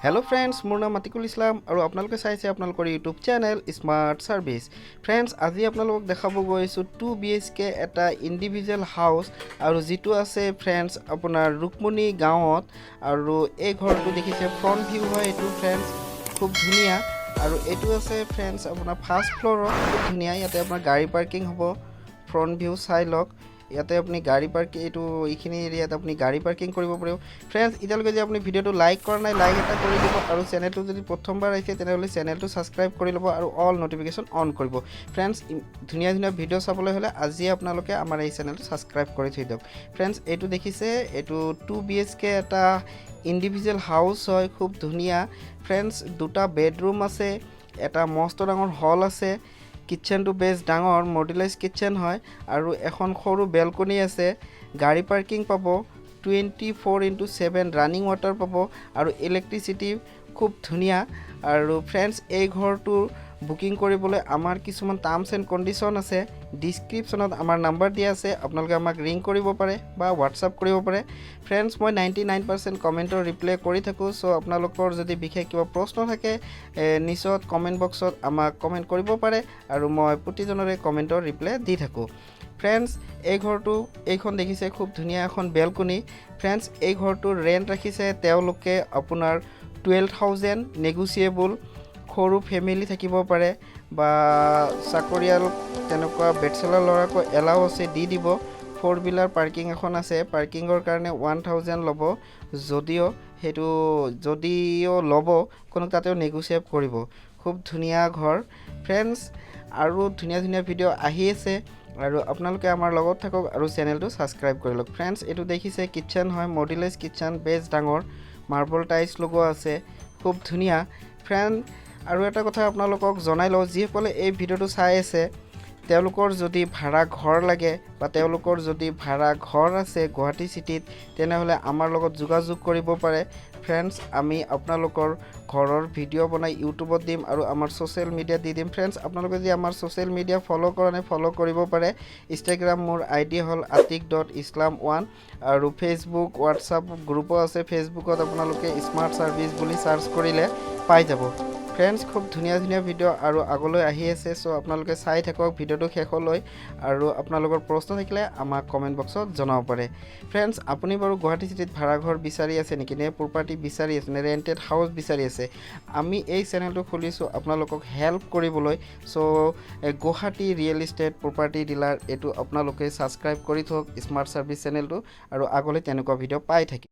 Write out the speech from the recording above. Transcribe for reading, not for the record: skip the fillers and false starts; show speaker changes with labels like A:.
A: Hello friends, মোৰ নাম Atiqul Islam আৰু আপোনালোকে চাইছে আপোনালোকৰ YouTube channel smart service. Friends, আজি আপোনালোকক দেখাব গৈছো 2 BHK এটা ইন্ডিভিজুৱেল হাউস আৰু যেটো আছে friends আপোনাৰ Rukmini Gaon আৰু এই ঘৰটো দেখিছে ফ্ৰন্ট ভিউ হয় এটো friends খুব ধুনিয়া আৰু এটো আছে friends আপোনাৰ ফাৰ্স্ট ফ্লোৰত খুব ধুনিয়া ইয়াতে আপোনাৰ গাড়ী পাৰ্কিং হ'ব ফ্ৰন্ট ভিউ চাই লওক ইয়াতে আপনি গাড়ী পাৰ্কিং এটো এইখিনি এৰিয়াত আপনি গাড়ী পাৰ্কিং কৰিব পাৰিব फ्रेंड्स ইতালকে যে আপনি ভিডিওটো লাইক কৰা নাই লাইক এটা কৰি দিব আৰু চেনেলটো যদি প্ৰথমবাৰ আহিছে তেনেহলে চেনেলটো সাবস্ক্ৰাইব কৰি ল'ব আৰু অল নোটিফিকেশন অন কৰিব फ्रेंड्स ধুনিয়া ধুনিয়া ভিডিও চাবলৈ হলে আজি আপোনালোকে আমাৰ এই চেনেলটো সাবস্ক্ৰাইব কৰি থৈ দিওক फ्रेंड्स এটো দেখিছে এটো 2 BHK এটা ইন্ডিভিজুৱেল হাউস হয় খুব ধুনিয়া फ्रेंड्स দুটা বেডৰুম আছে এটা মস্ত ডাঙৰ হল আছে কিচেন টু বেস ডাঙৰ মডুলাইজ কিচেন হয় আৰু এখন সৰু বেলকনি আছে গাড়ী পাৰ্কিং পাব 24/7 ৰানিং ওয়াটাৰ পাব আৰু ইলেক্ট্ৰিসিটি খুব ধুনিয়া আৰু फ्रेंड्स এই ঘৰটো বুকিং কৰিবলৈ আমাৰ কিছুমান টাৰ্মছ এণ্ড কন্ডিশন আছে ডেসক্ৰিপচনত আমাৰ নাম্বাৰ দিয়া আছে আপোনালোকে আমাক ৰিং কৰিব পাৰে বা WhatsApp কৰিব পাৰে फ्रेंड्स মই 99% কমেন্টৰ ৰিপ্লাই কৰি থাকো সো আপোনালোকৰ যদি বিশেষ কিবা প্ৰশ্ন থাকে নিচত কমেন্ট বক্সত আমাক কমেন্ট কৰিব পাৰে আৰু মই প্ৰতিজনৰে কমেন্টৰ ৰিপ্লাই দি থাকো फ्रेंड्स এই ঘৰটো এইখন দেখিছে খুব ধুনিয়া এখন বেলকনি फ्रेंड्स এই ঘৰটো ৰেন্ট ৰাখিছে তেওঁলোকে আপোনাৰ 12000 নেগোচিয়েবল সৰু ফ্যামিলি থাকিব পাৰে বা চাকৰিয়াল তেনেকুৱা বেচেলাৰ লৰাকো এলাও আছে দি দিব 4 বিলাৰ পাৰ্কিং এখন আছে পাৰ্কিংৰ কাৰণে 1000 লব যদিও লব কোনো তাতেও নেগোচিয়েট কৰিব খুব ধুনিয়া ঘৰ फ्रेंड्स আৰু ধুনিয়া ধুনিয়া ভিডিও আহি আছে আৰু আপোনালোকে আমাৰ লগত থাকক আৰু চেনেলটো সাবস্ক্ৰাইব কৰি লওক फ्रेंड्स এটো দেখিছে কিচেন হয় মডুলাইজ কিচেন বেস ডাঙৰ মাৰ্বল টাইলছ লগোৱা আছে খুব ধুনিয়া फ्रेंड আৰু এটা কথা আপোনালোকক জনাই লও যিসকলে এই ভিডিওটো চাই আছে তেওঁলোকৰ যদি ভাড়া ঘৰ লাগে বা তেওঁলোকৰ যদি ভাড়া ঘৰ আছে গুৱাহাটী সিটিত তেনেহলে আমাৰ লগত যোগাযোগ কৰিব পাৰে फ्रेंड्स আমি আপোনালোকৰ ঘৰৰ ভিডিও বনাই ইউটিউবত দিম আৰু আমাৰ সোশ্যাল মিডিয়া দি দিম फ्रेंड्स আপোনালোকে যদি আমাৰ সোশ্যাল মিডিয়া ফলো কৰা নাই ফলো কৰিব পাৰে ইনষ্টাগ্ৰাম মোৰ আইডি হল atiq.islam1 আৰু ফেসবুক WhatsApp গ্ৰুপো আছে ফেসবুকত আপোনালোকে স্মাৰ্ট সাৰ্ভিস বুলি সাৰ্চ কৰিলে পাই যাব फ्रेंड्स খুব ধুনিয়া ধুনিয়া ভিডিও আৰু আগলৈ আহি আছে সো আপোনালোকে চাই থাকক ভিডিওটো শেষলৈ আৰু আপোনালোকৰ প্ৰশ্ন থাকিলে আমাক কমেন্ট বক্সত জনাব পাৰে फ्रेंड्स আপুনি বাৰু গুৱাহাটী সিটিত ভাড়া ঘৰ বিচাৰি আছে নেকি নে প্ৰপাৰ্টি বিচাৰি আছে নে ৰেন্টেড হাউস বিচাৰি আছে আমি এই চেনেলটো খুলিছো আপোনালোকক হেল্প কৰিবলৈ so Guwahati real estate property dealer এটো আপোনালোকে সাবস্ক্ৰাইব কৰি থওক স্মাৰ্ট সাৰ্ভিস চেনেলটো আৰু আগলৈ তেনেকুৱা ভিডিও পাই থাকি